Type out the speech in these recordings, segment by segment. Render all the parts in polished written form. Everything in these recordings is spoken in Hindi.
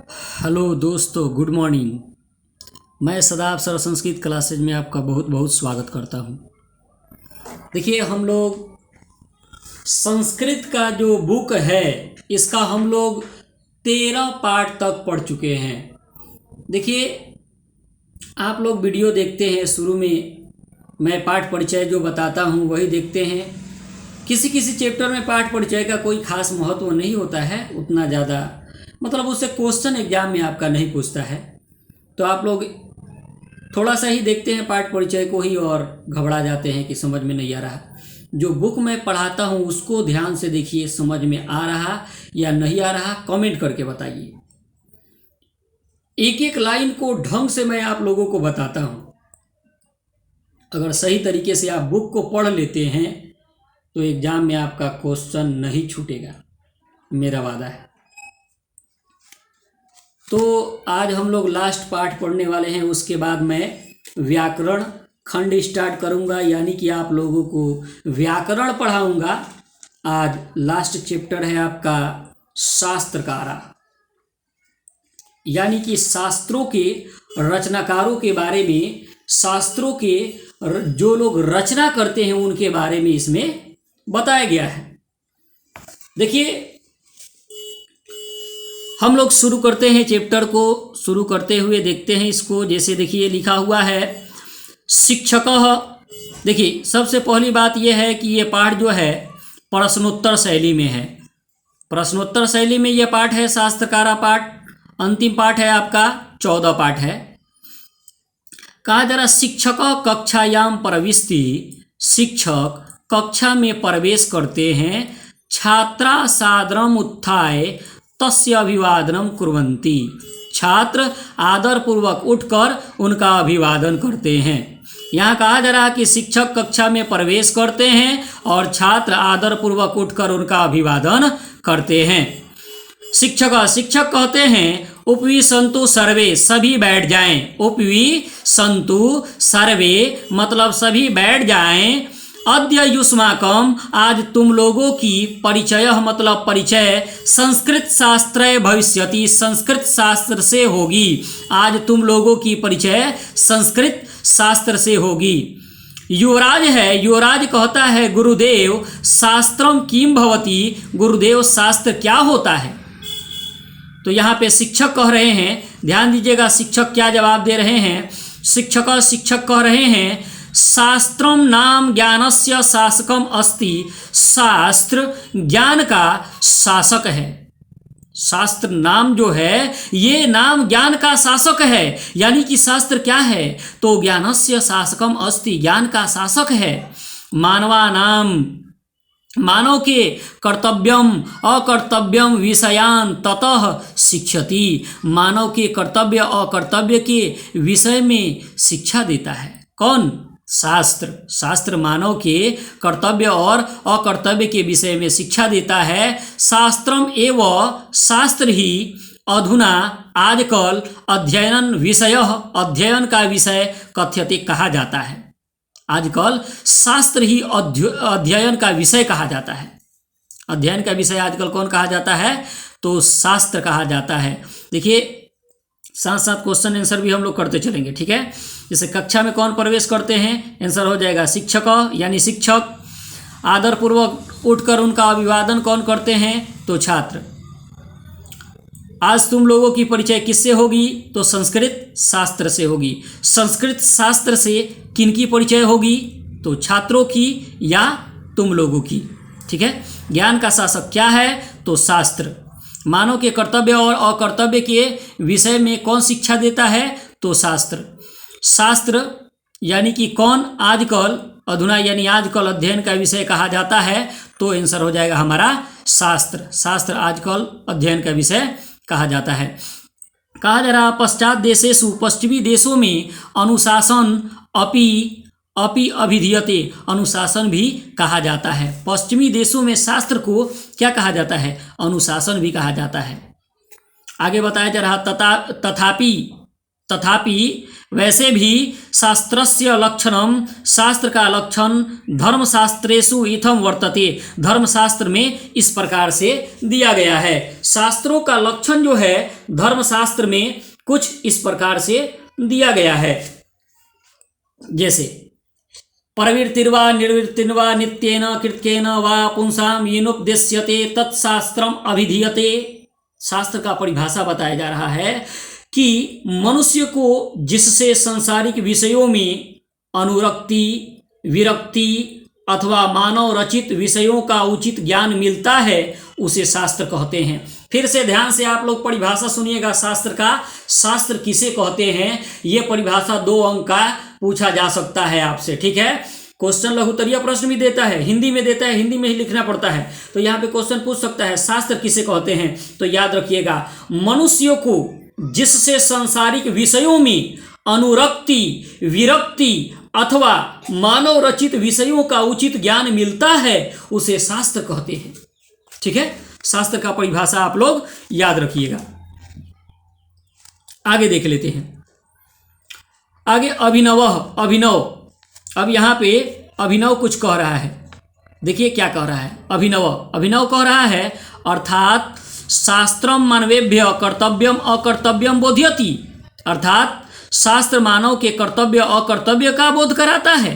हेलो दोस्तों, गुड मॉर्निंग। मैं सदाब सर संस्कृत क्लासेज में आपका बहुत बहुत स्वागत करता हूं। देखिए, हम लोग संस्कृत का जो बुक है इसका हम लोग 13 पार्ट तक पढ़ चुके हैं। देखिए, आप लोग वीडियो देखते हैं, शुरू में मैं पाठ परिचय जो बताता हूं वही देखते हैं। किसी किसी चैप्टर में पाठ परिचय का कोई खास महत्व नहीं होता है, उतना ज़्यादा मतलब उससे क्वेश्चन एग्जाम में आपका नहीं पूछता है, तो आप लोग थोड़ा सा ही देखते हैं पाठ परिचय को ही और घबरा जाते हैं कि समझ में नहीं आ रहा। जो बुक मैं पढ़ाता हूँ उसको ध्यान से देखिए, समझ में आ रहा या नहीं आ रहा कमेंट करके बताइए। एक एक लाइन को ढंग से मैं आप लोगों को बताता हूँ। अगर सही तरीके से आप बुक को पढ़ लेते हैं तो एग्जाम में आपका क्वेश्चन नहीं छूटेगा, मेरा वादा है। तो आज हम लोग लास्ट पार्ट पढ़ने वाले हैं, उसके बाद मैं व्याकरण खंड स्टार्ट करूंगा, यानी कि आप लोगों को व्याकरण पढ़ाऊंगा। आज लास्ट चैप्टर है आपका शास्त्रकारा, यानी कि शास्त्रों के रचनाकारों के बारे में, शास्त्रों के जो लोग रचना करते हैं उनके बारे में इसमें बताया गया है। देखिए, हम लोग शुरू करते हैं चैप्टर को। शुरू करते हुए देखते हैं इसको। जैसे देखिए लिखा हुआ है शिक्षकः। देखिए, सबसे पहली बात यह है कि ये पाठ जो है प्रश्नोत्तर शैली में है। प्रश्नोत्तर शैली में यह पाठ है शास्त्रकारा पाठ। अंतिम पाठ है आपका 14 पाठ है। कहा जा रहा शिक्षक कक्षायाम प्रविष्टि। शिक्षक कक्षा में प्रवेश करते हैं। छात्रा सादरम उत्थाय तस्य अभिवादनम कुर्वन्ति। छात्र आदर पूर्वक उठकर उनका अभिवादन करते हैं। यहाँ कहा जा रहा है कि शिक्षक कक्षा में प्रवेश करते हैं और छात्र आदर पूर्वक उठकर उनका अभिवादन करते हैं। शिक्षक कहते हैं उपवी संतु सर्वे, सभी बैठ जाएं। उपवी संतु सर्वे मतलब सभी बैठ जाएं। अद्य युष्माकम, आज तुम लोगों की परिचय मतलब परिचय संस्कृत शास्त्र भविष्यति, संस्कृत शास्त्र से होगी। आज तुम लोगों की परिचय संस्कृत शास्त्र से होगी। युवराज है, युवराज कहता है गुरुदेव शास्त्रम किम भवति, गुरुदेव शास्त्र क्या होता है। तो यहाँ पे शिक्षक कह रहे हैं, ध्यान दीजिएगा शिक्षक क्या जवाब दे रहे हैं। शिक्षक कह रहे हैं शास्त्रम नाम ज्ञानस्य शासकम अस्ति। शास्त्र ज्ञान का शासक है। शास्त्र नाम जो है ये नाम ज्ञान का शासक है, यानी कि शास्त्र क्या है तो ज्ञानस्य शासकम अस्ति, ज्ञान का शासक है। मानवा नाम, मानव के कर्तव्यम अकर्तव्यम विषयान ततः शिक्षति, मानव के कर्तव्य अकर्तव्य के विषय में शिक्षा देता है। कौन? शास्त्र। शास्त्र मानव के कर्तव्य और अकर्तव्य के विषय में शिक्षा देता है। शास्त्रम एवं शास्त्र ही अधुना आजकल अध्ययन विषय, अध्ययन का विषय कथ्यते कहा जाता है। आजकल शास्त्र ही अध्ययन का विषय कहा जाता है। अध्ययन का विषय आजकल कौन कहा जाता है तो शास्त्र कहा जाता है। देखिए, साथ साथ क्वेश्चन आंसर भी हम लोग करते चलेंगे, ठीक है। जैसे कक्षा में कौन प्रवेश करते हैं, आंसर हो जाएगा शिक्षक, यानी शिक्षक। आदर पूर्वक उठकर उनका अभिवादन कौन करते हैं तो छात्र। आज तुम लोगों की परिचय किससे होगी तो संस्कृत शास्त्र से होगी। संस्कृत शास्त्र से किनकी परिचय होगी तो छात्रों की या तुम लोगों की, ठीक है। ज्ञान का शासक क्या है तो शास्त्र। मानव के कर्तव्य और अकर्तव्य के विषय में कौन शिक्षा देता है तो शास्त्र। शास्त्र यानी कि कौन आजकल, अधुना यानी आजकल अध्ययन का विषय कहा जाता है, तो आंसर हो जाएगा हमारा शास्त्र। शास्त्र आजकल अध्ययन का विषय कहा जाता है। कहा जा रहा पश्चात देशेषु, पश्चिमी देशों में अनुशासन अपि अभिधीयते, अनुशासन भी कहा जाता है। पश्चिमी देशों में शास्त्र को क्या कहा जाता है अनुशासन भी कहा जाता है। आगे बताया जा रहा तथापि तथापि वैसे भी शास्त्रस्य लक्षणम, शास्त्र का लक्षण धर्मशास्त्रेषु इत्थम वर्तते, धर्मशास्त्र में इस प्रकार से दिया गया है। शास्त्रों का लक्षण जो है धर्मशास्त्र में कुछ इस प्रकार से दिया गया है। जैसे प्रवृत्तिर्वा निर्वृत्तिर्वा नित्येन कृत्येन वा पुंसाम येनोपदेश्यते तत्शास्त्रम अभिधीयते। शास्त्र का परिभाषा बताया जा रहा है कि मनुष्य को जिससे सांसारिक विषयों में अनुरक्ति, विरक्ति अथवा मानव रचित विषयों का उचित ज्ञान मिलता है उसे शास्त्र कहते हैं। फिर से ध्यान से आप लोग परिभाषा सुनिएगा शास्त्र का। शास्त्र किसे कहते हैं ये परिभाषा 2 अंक का पूछा जा सकता है आपसे, ठीक है। क्वेश्चन लघुत्तरीय प्रश्न भी देता है, हिंदी में देता है, हिंदी में ही लिखना पड़ता है, तो यहाँ पे क्वेश्चन पूछ सकता है शास्त्र किसे कहते हैं। तो याद रखिएगा, मनुष्य को जिससे सांसारिक विषयों में अनुरक्ति, विरक्ति अथवा मानव रचित विषयों का उचित ज्ञान मिलता है उसे शास्त्र कहते हैं, ठीक है। शास्त्र का परिभाषा आप लोग याद रखिएगा। आगे देख लेते हैं। आगे अभिनव, अब यहां पे अभिनव कुछ कह रहा है। देखिए क्या कह रहा है। अभिनव कह रहा है अर्थात शास्त्रम मानवेभ्य कर्तव्यम अकर्तव्यम बोध्यति, अर्थात शास्त्र मानव के कर्तव्य अकर्तव्य का बोध कराता है।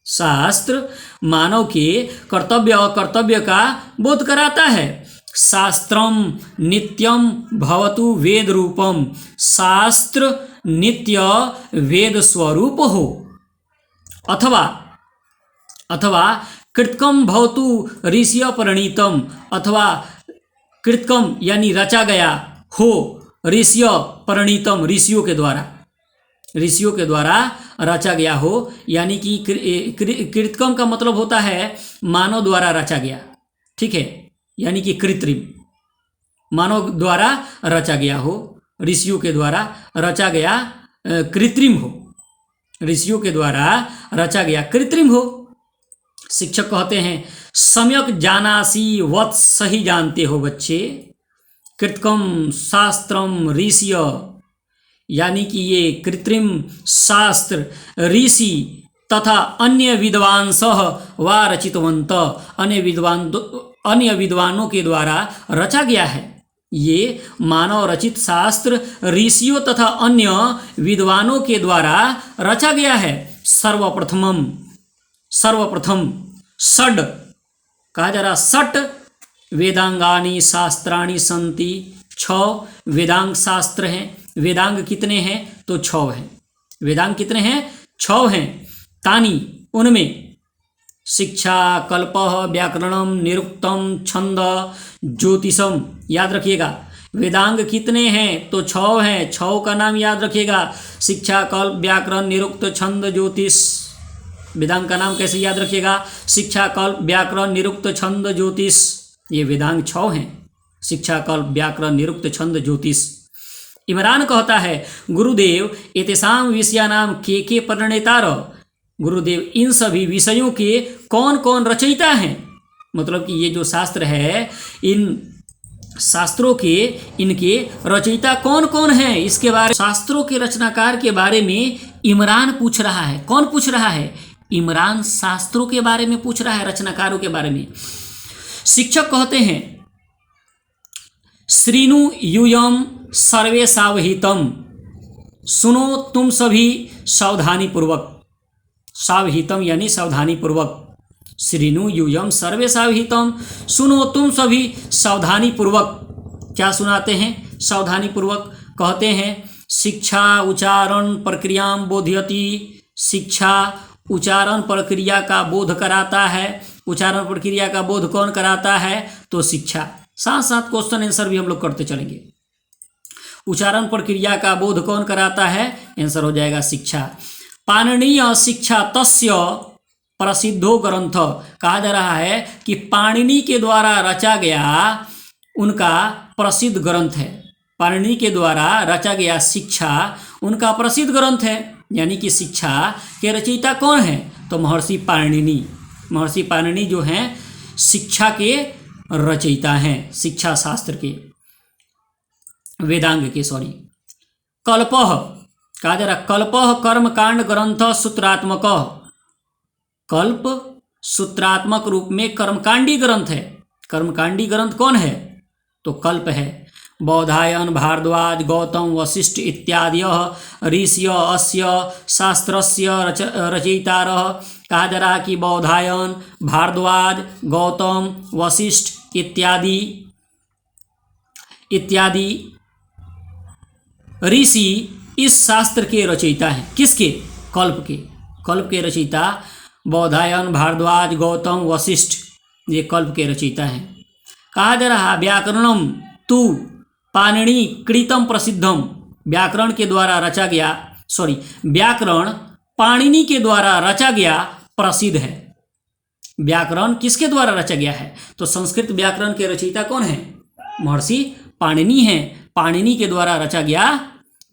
शास्त्र मानव के कर्तव्य अकर्तव्य का बोध कराता है। शास्त्रम नित्यम भवतु वेद रूपम, शास्त्र नित्य वेद स्वरूप हो, अथवा कृतकम भवतु ऋषिय परिणीतम, अथवा कृतकम यानी रचा गया हो, ऋषिय परिणीतम ऋषियों के द्वारा रचा गया हो, यानी कि कृतकम का मतलब होता है मानव द्वारा रचा गया, ठीक है, यानी कि कृत्रिम, मानव द्वारा रचा गया हो, ऋषियों के द्वारा रचा गया कृत्रिम हो, ऋषियों के द्वारा रचा गया कृत्रिम हो। शिक्षक कहते हैं सम्यक जानासी वत्, सही जानते हो बच्चे, कृतकम शास्त्रम ऋषिय, यानी कि ये कृत्रिम शास्त्र ऋषि तथा अन्य विद्वांसः वा रचितवन्त, अन्य विद्वानों के द्वारा रचा गया है। ये मानव रचित शास्त्र ऋषियों तथा अन्य विद्वानों के द्वारा रचा गया है। सर्वप्रथम षड कहा जा रहा, षट वेदांगानी शास्त्राणी संति, 6 वेदांग शास्त्र हैं। वेदांग कितने हैं तो 6 हैं। वेदांग कितने हैं 6 हैं। तानी उनमें शिक्षा, कल्पः, व्याकरणम, निरुक्तम, छंद, ज्योतिषम, याद रखिएगा। वेदांग कितने हैं तो 6 हैं। 6 का नाम याद रखिएगा, शिक्षा, कल्प, व्याकरण, निरुक्त, छंद, ज्योतिष। वेदांग का नाम कैसे याद रखिएगा, शिक्षा, कल्प, व्याकरण, निरुक्त, छंद, ज्योतिष। ये वेदांग 6 हैं, शिक्षा, कल्प, व्याकरण, निरुक्त, छंद, ज्योतिष। इमरान कहता है गुरुदेव एतेषां विषयानां के प्रणेतार, गुरुदेव इन सभी विषयों के कौन कौन रचयिता हैं। मतलब कि ये जो शास्त्र है इन शास्त्रों के इनके रचयिता कौन कौन हैं, इसके बारे शास्त्रों के रचनाकार के बारे में इमरान पूछ रहा है। कौन पूछ रहा है, इमरान शास्त्रों के बारे में पूछ रहा है, रचनाकारों के बारे में। शिक्षक कहते हैं श्रीनु यूयम सर्वे सावहितम, सुनो तुम सभी सावधानी पूर्वक। सावहितम यानी सावधानी पूर्वक। श्रीनु यूयम सर्वे सावहितम, सुनो तुम सभी सावधानी पूर्वक। क्या सुनाते हैं सावधानी पूर्वक, कहते हैं शिक्षा उच्चारण प्रक्रिया बोध्यति, शिक्षा उच्चारण प्रक्रिया का बोध कराता है। उच्चारण प्रक्रिया का बोध कौन कराता है तो शिक्षा। साथ साथ क्वेश्चन आंसर भी हम लोग करते चलेंगे। उच्चारण प्रक्रिया का बोध कौन कराता है, आंसर हो जाएगा शिक्षा। पाणिनीय शिक्षा तस्य प्रसिद्धो ग्रंथ, कहा जा रहा है कि पाणिनि के द्वारा रचा गया उनका प्रसिद्ध ग्रंथ है। पाणिनि के द्वारा रचा गया शिक्षा उनका प्रसिद्ध ग्रंथ है। यानी कि शिक्षा के रचयिता कौन है तो महर्षि पाणिनि। महर्षि पाणिनि जो हैं शिक्षा के रचयिता हैं, शिक्षा शास्त्र के, वेदांग के, सॉरी। कल्पः कहा जा रहा कल्पः कर्मकांड ग्रंथ सूत्रात्मक। कल्प सूत्रात्मक रूप में कर्मकांडी ग्रंथ है। कर्मकांडी ग्रंथ कौन है? तो कल्प है। बौधायन भारद्वाज गौतम वशिष्ठ इत्यादयः ऋषय अस्य शास्त्रस्य रचयितारः। कहा जा रहा कि बौधायन भारद्वाज गौतम वशिष्ठ इत्यादि ऋषि इस शास्त्र के रचयिता हैं। किसके? कल्प के। कल्प के रचयिता बौधायन भारद्वाज गौतम वशिष्ठ, ये कल्प के रचयिता हैं। कहा जा रहा व्याकरणम तु पाणिनि कृतम प्रसिद्धम। व्याकरण के द्वारा रचा गया, व्याकरण पाणिनि के द्वारा रचा गया प्रसिद्ध है। व्याकरण किसके द्वारा रचा गया है? तो संस्कृत व्याकरण के रचयिता कौन है? महर्षि पाणिनि हैं। पाणिनि के द्वारा रचा गया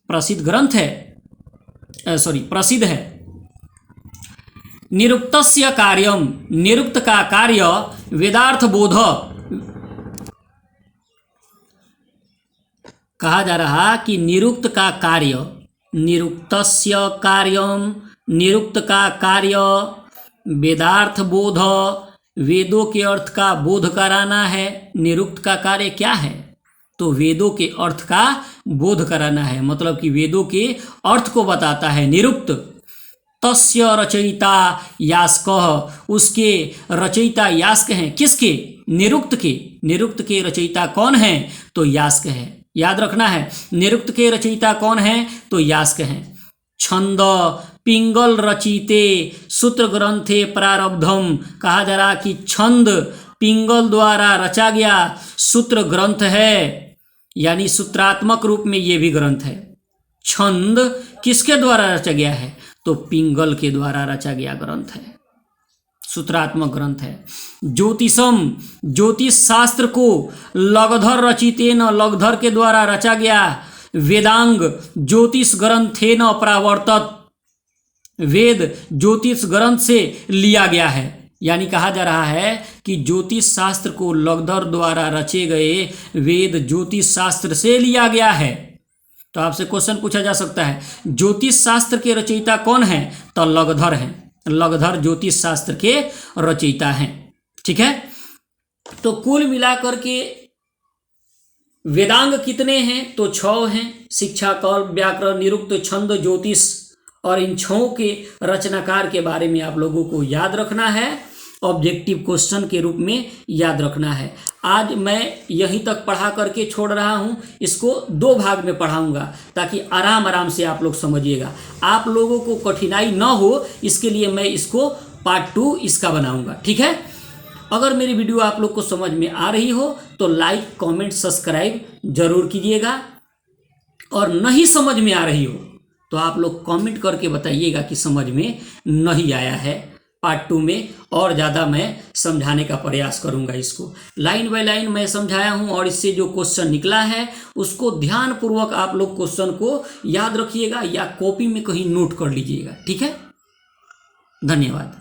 प्रसिद्ध ग्रंथ है, प्रसिद्ध है। निरुक्तस्य कार्यम, निरुक्त का कार्य वेदार्थ बोध। कहा जा रहा कि निरुक्त का कार्य, निरुक्तस्य कार्यम, निरुक्त का कार्य वेदार्थ बोध, वेदों के अर्थ का बोध कराना है। निरुक्त का कार्य क्या है? तो वेदों के अर्थ का बोध कराना है, मतलब कि वेदों के अर्थ को बताता है निरुक्त। तस्य रचयिता यास्कः, उसके रचयिता यास्क हैं। किसके? निरुक्त के। निरुक्त के रचयिता कौन हैं? तो यास्क है। याद रखना है, निरुक्त के रचयिता कौन हैं? तो यास्क हैं। छंद पिंगल रचिते सूत्र ग्रंथे प्रारब्धम। कहा जा रहा कि छंद पिंगल द्वारा रचा गया सूत्र ग्रंथ है, यानी सूत्रात्मक रूप में ये भी ग्रंथ है। छंद किसके द्वारा रचा गया है? तो पिंगल के द्वारा रचा गया ग्रंथ है, सूत्रात्मक ग्रंथ है। ज्योतिषम, ज्योतिष शास्त्र को लगधर रचितेन, लगधर के द्वारा रचा गया। वेदांग ज्योतिष ग्रंथेन प्रावर्तत, वेद ज्योतिष ग्रंथ से लिया गया है। यानी कहा जा रहा है कि ज्योतिष शास्त्र को लगधर द्वारा रचे गए वेद ज्योतिष शास्त्र से लिया गया है। तो आपसे क्वेश्चन पूछा जा सकता है ज्योतिष शास्त्र के रचयिता कौन है? तो लगधर हैं। लगधर ज्योतिष शास्त्र के रचयिता हैं। ठीक है, तो कुल मिलाकर के वेदांग कितने हैं? तो 6 हैं। शिक्षा, कल्प, व्याकरण, निरुक्त, छंद, ज्योतिष। और इन 6 के रचनाकार के बारे में आप लोगों को याद रखना है, ऑब्जेक्टिव क्वेश्चन के रूप में याद रखना है। आज मैं यहीं तक पढ़ा करके छोड़ रहा हूं, इसको 2 भाग में पढ़ाऊंगा ताकि आराम आराम से आप लोग समझिएगा, आप लोगों को कठिनाई न हो, इसके लिए मैं इसको पार्ट 2 इसका बनाऊंगा। ठीक है, अगर मेरी वीडियो आप लोग को समझ में आ रही हो तो लाइक, कमेंट, सब्सक्राइब जरूर कीजिएगा, और नहीं समझ में आ रही हो तो आप लोग कमेंट करके बताइएगा कि समझ में नहीं आया है। पार्ट 2 में और ज़्यादा मैं समझाने का प्रयास करूंगा। इसको लाइन बाय लाइन मैं समझाया हूं, और इससे जो क्वेश्चन निकला है उसको ध्यानपूर्वक आप लोग क्वेश्चन को याद रखिएगा या कॉपी में कहीं नोट कर लीजिएगा। ठीक है, धन्यवाद।